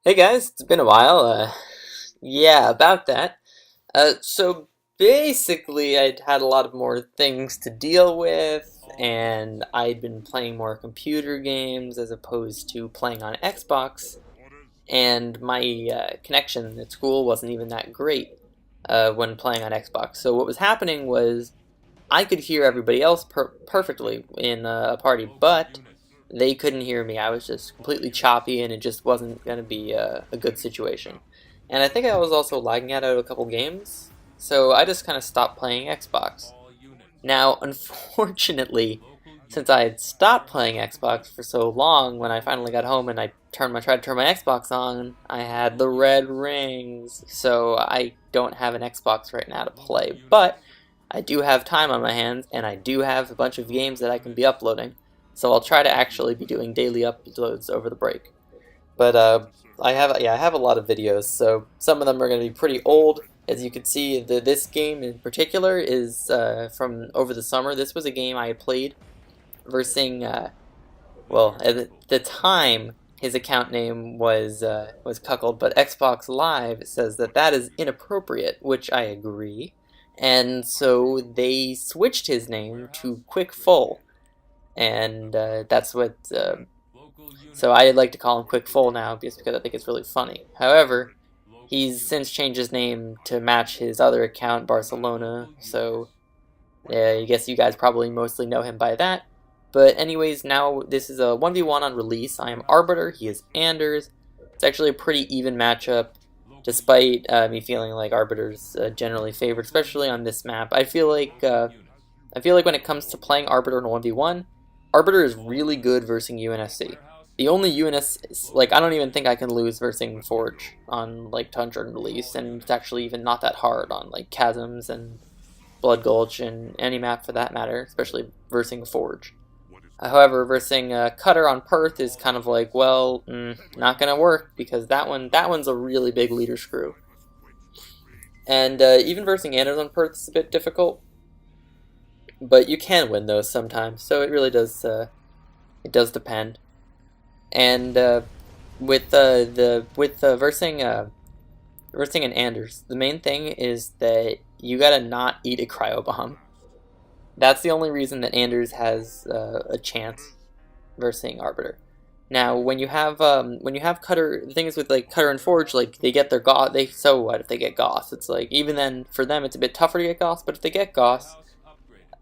Hey guys, it's been a while. Yeah, about that. So basically, I'd had a lot of more things to deal with, and I'd been playing more computer games as opposed to playing on Xbox, and my connection at school wasn't even that great when playing on Xbox. So what was happening was I could hear everybody else perfectly in a party, but they couldn't hear me. I was just completely choppy, and it just wasn't going to be a good situation. And I think I was also lagging out of a couple games, so I just kind of stopped playing Xbox. Now, unfortunately, since I had stopped playing Xbox for so long, when I finally got home and I tried to turn my Xbox on, I had the red rings, so I don't have an Xbox right now to play. But I do have time on my hands, and I do have a bunch of games that I can be uploading, so I'll try to actually be doing daily uploads over the break. But I have a lot of videos, so some of them are going to be pretty old. As you can see, this game in particular is from over the summer. This was a game I had played versing, well, at the time, his account name was Cuckold, but Xbox Live says that that is inappropriate, which I agree. And so they switched his name to Quick Full, and that's what. So I like to call him Quick Full now, just because I think it's really funny. However, he's since changed his name to match his other account, Barcelona. So I guess you guys probably mostly know him by that. But anyways, now this is a 1v1 on release. I am Arbiter, he is Anders. It's actually a pretty even matchup, despite me feeling like Arbiter's generally favored, especially on this map. I feel like when it comes to playing Arbiter in 1v1, Arbiter is really good versus UNSC. The only UNS, like, I don't even think I can lose versus Forge on, like, Tundra and Release, and it's actually even not that hard on, like, Chasms and Blood Gulch and any map for that matter, especially versus Forge. However, versing Cutter on Perth is kind of like, well, not gonna work, because that one's a really big leader screw. And even versing Anders on Perth is a bit difficult, but you can win those sometimes. So it really does it does depend. And with versing an Anders, the main thing is that you gotta not eat a cryo bomb. That's the only reason that Anders has a chance versus Arbiter. Now, when you have Cutter, the thing is with like Cutter and Forge, like they get their Goss. So what if they get Goss? It's like even then for them it's a bit tougher to get Goss. But if they get Goss,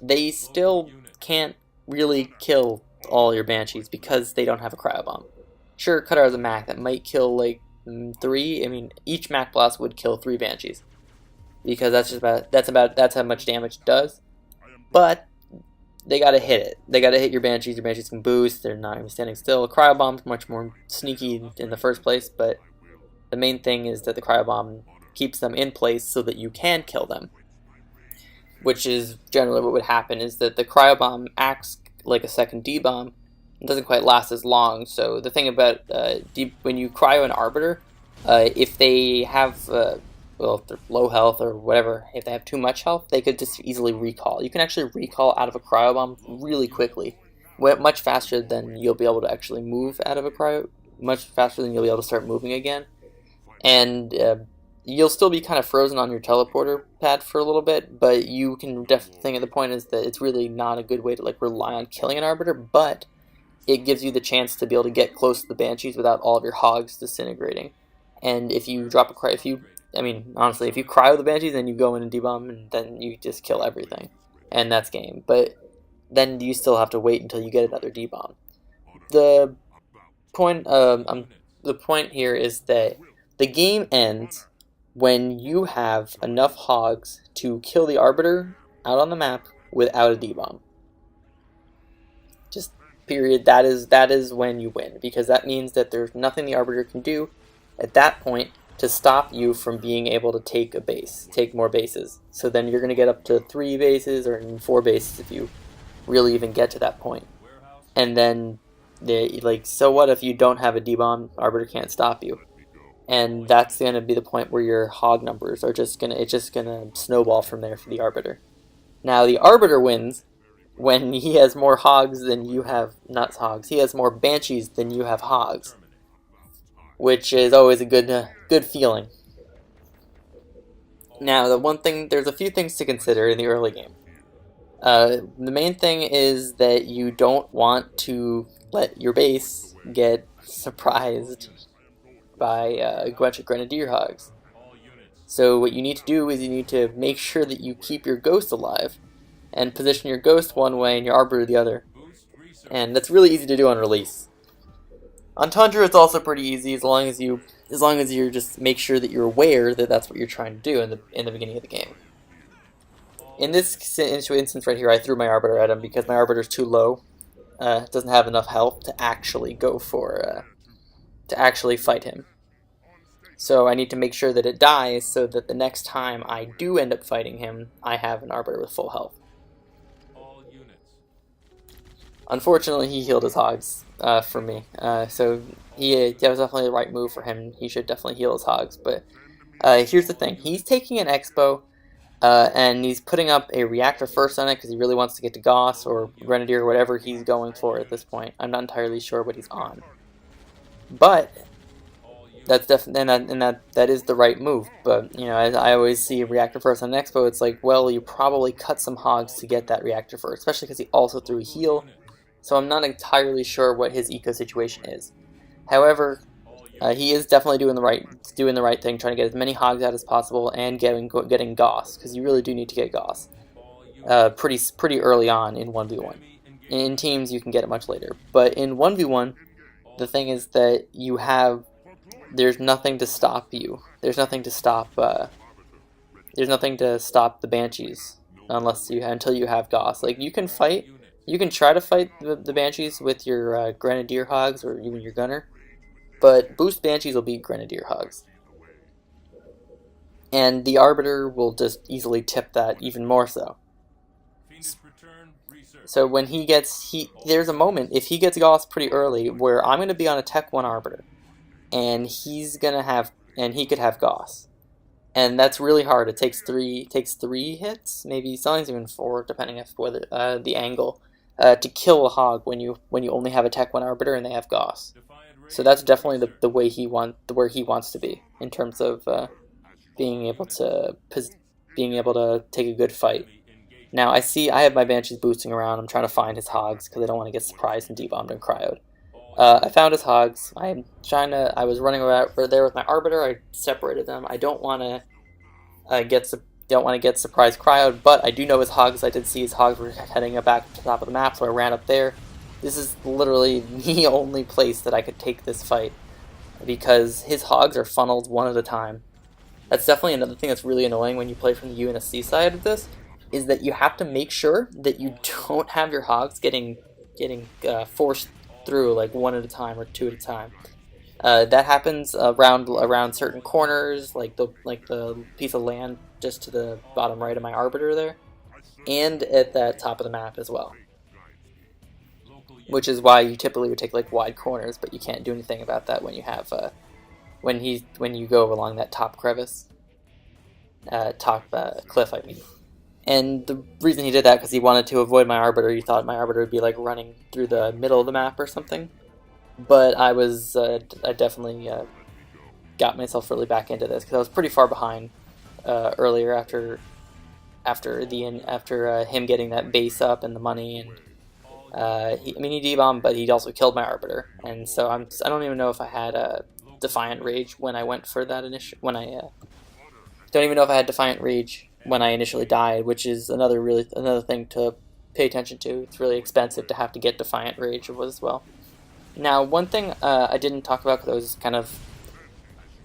they still can't really kill all your Banshees because they don't have a cryo bomb. Sure, Cutter has a Mac that might kill like 3. I mean, each Mac blast would kill 3 Banshees because that's how much damage it does. But they gotta hit it. They gotta hit your Banshees. Your Banshees can boost. They're not even standing still. Cryo Bomb's much more sneaky in the first place, but the main thing is that the Cryo Bomb keeps them in place so that you can kill them. Which is generally what would happen, is that the Cryo Bomb acts like a second D-Bomb. It doesn't quite last as long. So the thing about when you cryo an Arbiter, if they have well, if they're low health or whatever, if they have too much health, they could just easily recall. You can actually recall out of a cryo bomb really quickly, much faster than you'll be able to actually move out of a cryo, much faster than you'll be able to start moving again. And you'll still be kind of frozen on your teleporter pad for a little bit, but you can definitely think the point is that it's really not a good way to like rely on killing an Arbiter, but it gives you the chance to be able to get close to the Banshees without all of your hogs disintegrating. And if you drop a cryo, honestly, if you cryo the Banshees, then you go in and debomb, and then you just kill everything. And that's game. But then you still have to wait until you get another debomb. The point here is that the game ends when you have enough hogs to kill the Arbiter out on the map without a debomb. Just period. That is when you win, because that means that there's nothing the Arbiter can do at that point to stop you from being able to take more bases. So then you're going to get up to 3 bases or 4 bases if you really even get to that point. And then, so what if you don't have a D-bomb? Arbiter can't stop you. And that's going to be the point where your hog numbers are it's just going to snowball from there for the Arbiter. Now, the Arbiter wins when he has more hogs than you have, not hogs, he has more Banshees than you have hogs. which is always a good feeling. Now, there's a few things to consider in the early game. The main thing is that you don't want to let your base get surprised by a bunch of Grenadier Hogs. So what you need to do is you need to make sure that you keep your Ghost alive, and position your Ghost one way and your Arbiter the other. And that's really easy to do on release. On Tundra, it's also pretty easy as long as you just make sure that you're aware that that's what you're trying to do in the beginning of the game. In this instance right here, I threw my Arbiter at him because my Arbiter's too low. It doesn't have enough health to actually go for to actually fight him. So I need to make sure that it dies so that the next time I do end up fighting him, I have an Arbiter with full health. Unfortunately, he healed his Hogs for me, so that was definitely the right move for him. He should definitely heal his Hogs, but here's the thing. He's taking an Expo, and he's putting up a Reactor first on it because he really wants to get to Goss or Grenadier or whatever he's going for at this point. I'm not entirely sure what he's on. But that's definitely that is the right move. But you know, as I always see Reactor first on an Expo, it's like, well, you probably cut some Hogs to get that Reactor first, especially because he also threw a heal. So I'm not entirely sure what his eco situation is. However, he is definitely doing the right thing, trying to get as many Hogs out as possible and getting Goss, because you really do need to get Goss pretty early on in 1v1. In teams, you can get it much later, but in 1v1, the thing is that there's nothing to stop you. There's nothing to stop the Banshees until you have Goss. Like you can try to fight the Banshees with your Grenadier Hogs or even your Gunner, but boost Banshees will beat Grenadier Hogs. And the Arbiter will just easily tip that even more so. So when there's a moment, if he gets Goss pretty early, where I'm going to be on a Tech 1 Arbiter, and he could have Goss. And that's really hard. It takes three hits, maybe sometimes even 4, depending on whether the angle. To kill a Hog when you only have a Tech 1 Arbiter and they have Goss. So that's definitely where he wants to be in terms of being able to take a good fight. Now I have my Banshees boosting around. I'm trying to find his Hogs because I don't want to get surprised and debombed and cryoed. I found his Hogs. I was running around there with my Arbiter. I separated them. I don't want to get surprise cryoed, but I do know his Hogs. I did see his Hogs were heading back to the top of the map, so I ran up there. This is literally the only place that I could take this fight, because his Hogs are funneled one at a time. That's definitely another thing that's really annoying when you play from the UNSC side of this, is that you have to make sure that you don't have your Hogs getting forced through like one at a time or 2 at a time. That happens around certain corners, like the piece of land just to the bottom right of my Arbiter there, and at the top of the map as well. Which is why you typically would take like wide corners, but you can't do anything about that when you have when you go along that top crevice, top cliff, I mean. And the reason he did that because he wanted to avoid my Arbiter. He thought my Arbiter would be like running through the middle of the map or something. But I definitely got myself really back into this because I was pretty far behind earlier after him getting that base up and the money, and he debombed, but he also killed my Arbiter, and so I don't even know if I had a Defiant Rage when I went for that don't even know if I had Defiant Rage when I initially died, which is another thing to pay attention to. It's really expensive to have to get Defiant Rage as well. Now, one thing I didn't talk about because I was kind of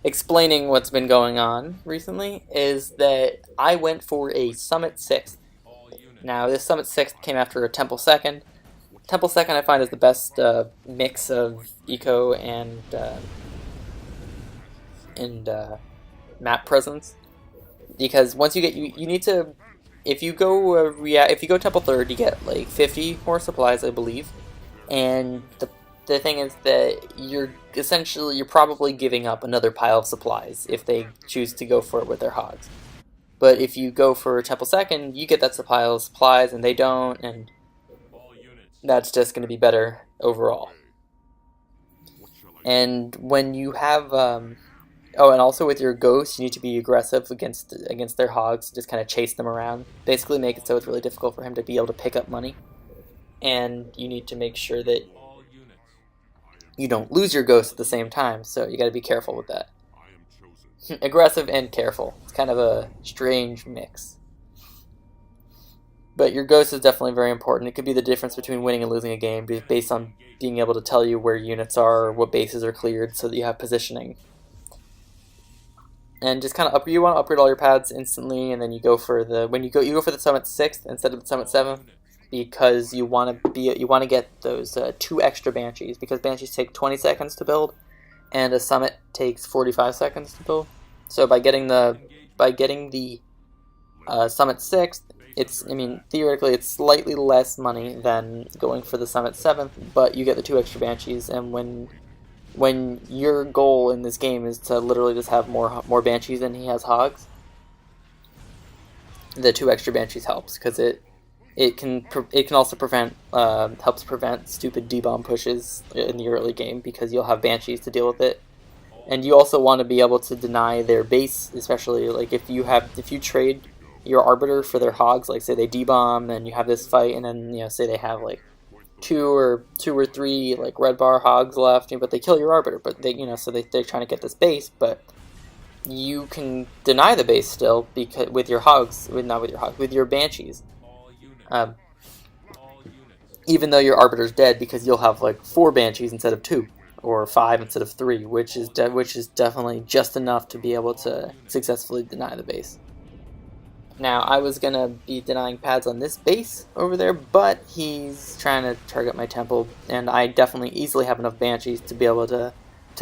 explaining what's been going on recently is that I went for a Summit 6th. Now, this Summit 6th came after a Temple 2nd. Temple 2nd I find is the best mix of eco and map presence, because once you need to, if you go Temple 3rd, you get like 50 more supplies, I believe, and the thing is that you're probably giving up another pile of supplies if they choose to go for it with their Hogs. But if you go for Temple 2nd, you get that pile of supplies and they don't, and that's just going to be better overall. And when you have oh, and also with your ghosts, you need to be aggressive against their hogs. Just kind of chase them around. Basically, make it so it's really difficult for him to be able to pick up money. And you need to make sure that you don't lose your ghost at the same time. So you got to be careful with that. Aggressive and careful. It's kind of a strange mix. But your ghost is definitely very important. It could be the difference between winning and losing a game based on being able to tell you where units are or what bases are cleared so that you have positioning. And just kind of you want to upgrade all your pads instantly, and then you go for the you go for the summit 6th instead of the summit 7th because you want to get those 2 extra banshees because banshees take 20 seconds to build and a summit takes 45 seconds to build. So by getting the summit 6th, theoretically it's slightly less money than going for the summit 7th, but you get the 2 extra banshees, and when your goal in this game is to literally just have more banshees than he has hogs, the 2 extra banshees helps because it can also helps prevent stupid D-bomb pushes in the early game because you'll have banshees to deal with it. And you also want to be able to deny their base, especially like if you trade your Arbiter for their hogs, like say they D-bomb and you have this fight, and then say they have like two or three like red bar hogs left, but they kill your Arbiter, but so they're trying to get this base, but you can deny the base still because with your hogs, with your banshees. Even though your Arbiter's dead, because you'll have like 4 banshees instead of 2. Or 5 instead of 3, which is definitely just enough to be able to successfully deny the base. Now, I was going to be denying pads on this base over there, but he's trying to target my temple, and I definitely easily have enough banshees to be able to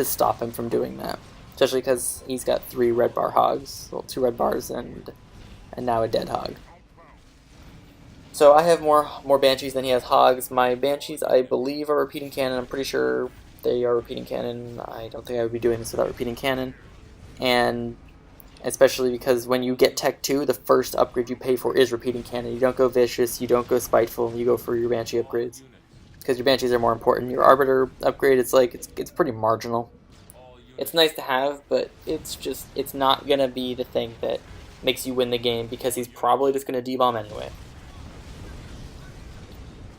stop him from doing that. Especially because he's got 3 red bar hogs, well, 2 red bars, and now a dead hog. So I have more banshees than he has hogs. My banshees, I believe, are repeating cannon. I'm pretty sure they are repeating cannon. I don't think I would be doing this without repeating cannon. And especially because when you get Tech 2, the first upgrade you pay for is repeating cannon. You don't go vicious, you don't go spiteful, you go for your banshee upgrades. Because your banshees are more important. Your Arbiter upgrade, it's pretty marginal. It's nice to have, but it's not going to be the thing that makes you win the game because he's probably just going to D-bomb anyway.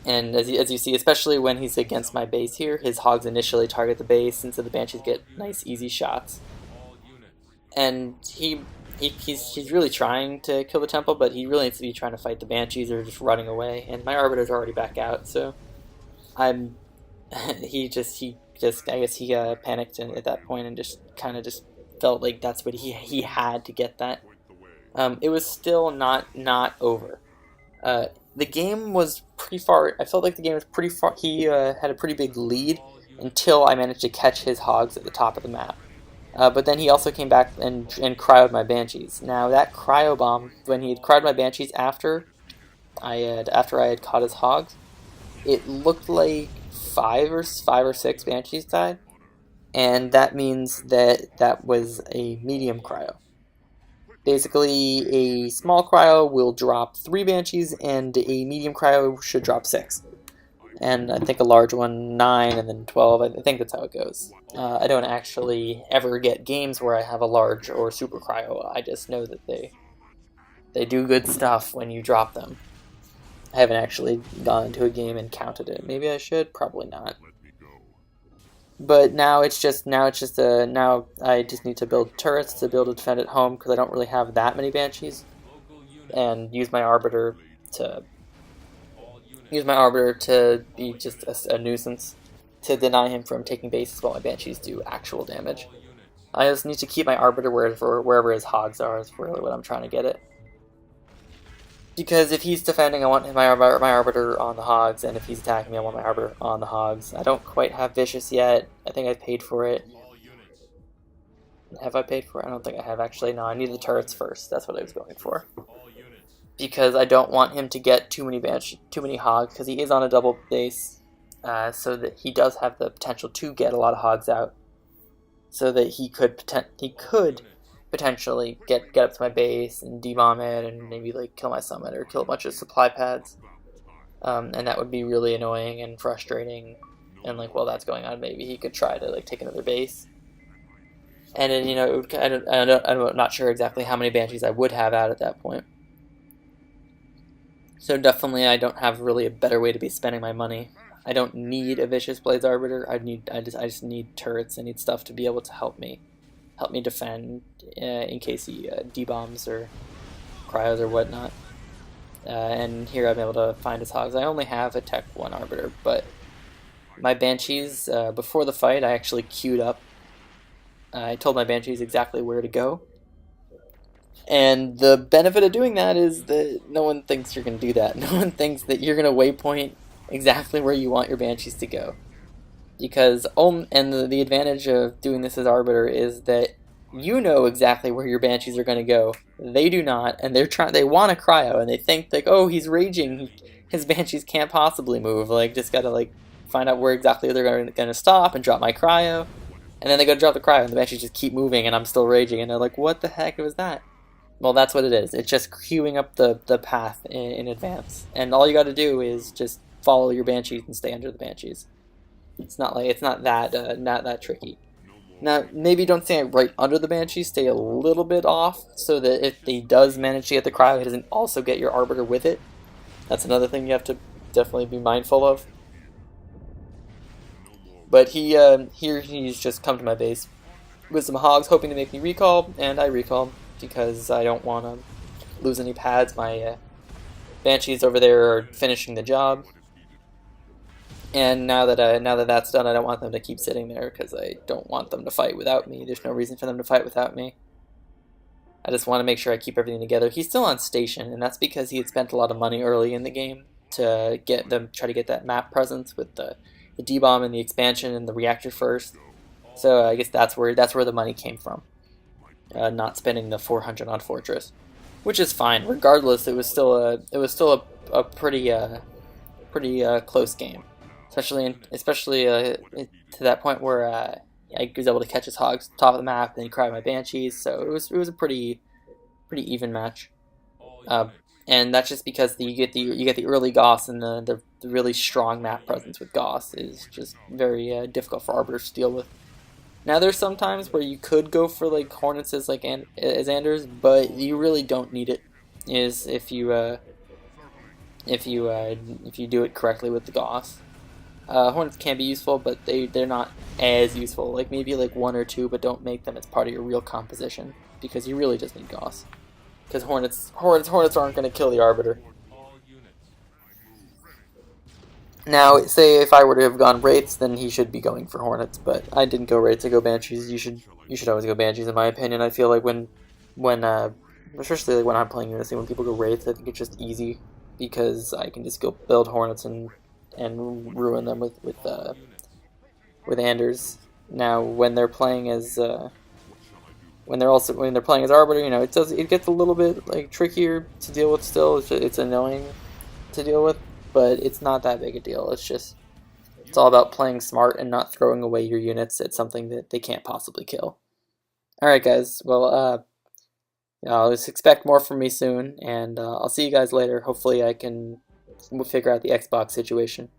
And as you see, especially when he's against my base here, his hogs initially target the base, and so the banshees get nice, easy shots. And he's really trying to kill the temple, but he really needs to be trying to fight the banshees or just running away. And my Arbiter's already back out, so he panicked at that point and just felt like that's what he had to get that. It was still not over. The game was pretty far. I felt like the game was pretty far. He had a pretty big lead until I managed to catch his hogs at the top of the map. But then he also came back and cryoed my banshees. Now that cryo bomb, when he had cryoed my banshees after I had caught his hogs, it looked like five or six banshees died, and that means that was a medium cryo. Basically, a small cryo will drop 3 banshees, and a medium cryo should drop 6. And I think a large one, 9, and then 12. I think that's how it goes. I don't actually ever get games where I have a large or super cryo. I just know that they do good stuff when you drop them. I haven't actually gone into a game and counted it. Maybe I should. Probably not. But now I just need to build turrets to be able to defend at home because I don't really have that many banshees, and use my Arbiter to be just a nuisance to deny him from taking bases while my banshees do actual damage. I just need to keep my Arbiter wherever his hogs are is really what I'm trying to get at. Because if he's defending, I want my Arbiter on the hogs, and if he's attacking me, I want my Arbiter on the hogs. I don't quite have Vicious yet. I think I paid for it. Have I paid for it? I don't think I have, actually. No, I need the turrets first. That's what I was going for. Because I don't want him to get too many hogs, because he is on a double base, so that he does have the potential to get a lot of hogs out. So that he could potentially get up to my base and D-bomb it and maybe like kill my summit or kill a bunch of supply pads. And that would be really annoying and frustrating. And like while that's going on, maybe he could try to like take another base. And then it would, I'm not sure exactly how many banshees I would have out at that point. So definitely, I don't have really a better way to be spending my money. I don't need a Vicious Blades Arbiter. I just need turrets. I need stuff to be able to help me defend in case he D-bombs or cryos or whatnot. And here I'm able to find his hogs. I only have a Tech 1 Arbiter, but my Banshees, before the fight, I actually queued up. I told my Banshees exactly where to go. And the benefit of doing that is that no one thinks you're going to do that. No one thinks that you're going to waypoint exactly where you want your Banshees to go. Because, and the advantage of doing this as Arbiter is that you know exactly where your Banshees are going to go. They do not, and they want a cryo, and they think like, oh, he's raging, his Banshees can't possibly move. Like, just gotta like find out where exactly they're going to stop and drop my cryo, and then they go drop the cryo, and the Banshees just keep moving, and I'm still raging, and they're like, what the heck was that? Well, that's what it is. It's just queuing up the path in advance, and all you got to do is just follow your Banshees and stay under the Banshees. It's not that tricky. Now, maybe don't stay right under the Banshee, stay a little bit off, so that if he does manage to get the cryo, he doesn't also get your Arbiter with it. That's another thing you have to definitely be mindful of. But he's just come to my base with some hogs, hoping to make me recall, and I recall, because I don't want to lose any pads. My Banshees over there are finishing the job. And now that that's done, I don't want them to keep sitting there because I don't want them to fight without me. There's no reason for them to fight without me. I just want to make sure I keep everything together. He's still on station, and that's because he had spent a lot of money early in the game to try to get that map presence with the D-bomb and the expansion and the reactor first. So I guess that's where the money came from. Not spending the 400 on Fortress, which is fine. Regardless, it was still a pretty close game. Especially to that point where I was able to catch his hogs top of the map, and then cry my Banshees. So it was a pretty even match, and that's just because you get the early Goss, and the really strong map presence with Goss is just very difficult for Arbiters to deal with. Now there's some times where you could go for like Hornets as Anders, but you really don't need it. Is if you do it correctly with the Goss. Hornets can be useful, but they're not as useful. Like maybe like one or two, but don't make them as part of your real composition, because you really just need Goss. Because Hornets aren't going to kill the Arbiter. Now, say if I were to have gone Wraiths, then he should be going for Hornets, but I didn't go Wraiths, I go Banshees. You should always go Banshees, in my opinion. I feel like when especially like when I'm playing this, when people go Wraiths, I think it's just easy, because I can just go build Hornets and ruin them with Anders. Now, when they're playing as when they're playing as Arbiter, it gets a little bit like trickier to deal with. Still, it's annoying to deal with, but it's not that big a deal. It's all about playing smart and not throwing away your units at something that they can't possibly kill. All right, guys. Well, just expect more from me soon, and I'll see you guys later. Hopefully, I can figure out the Xbox situation.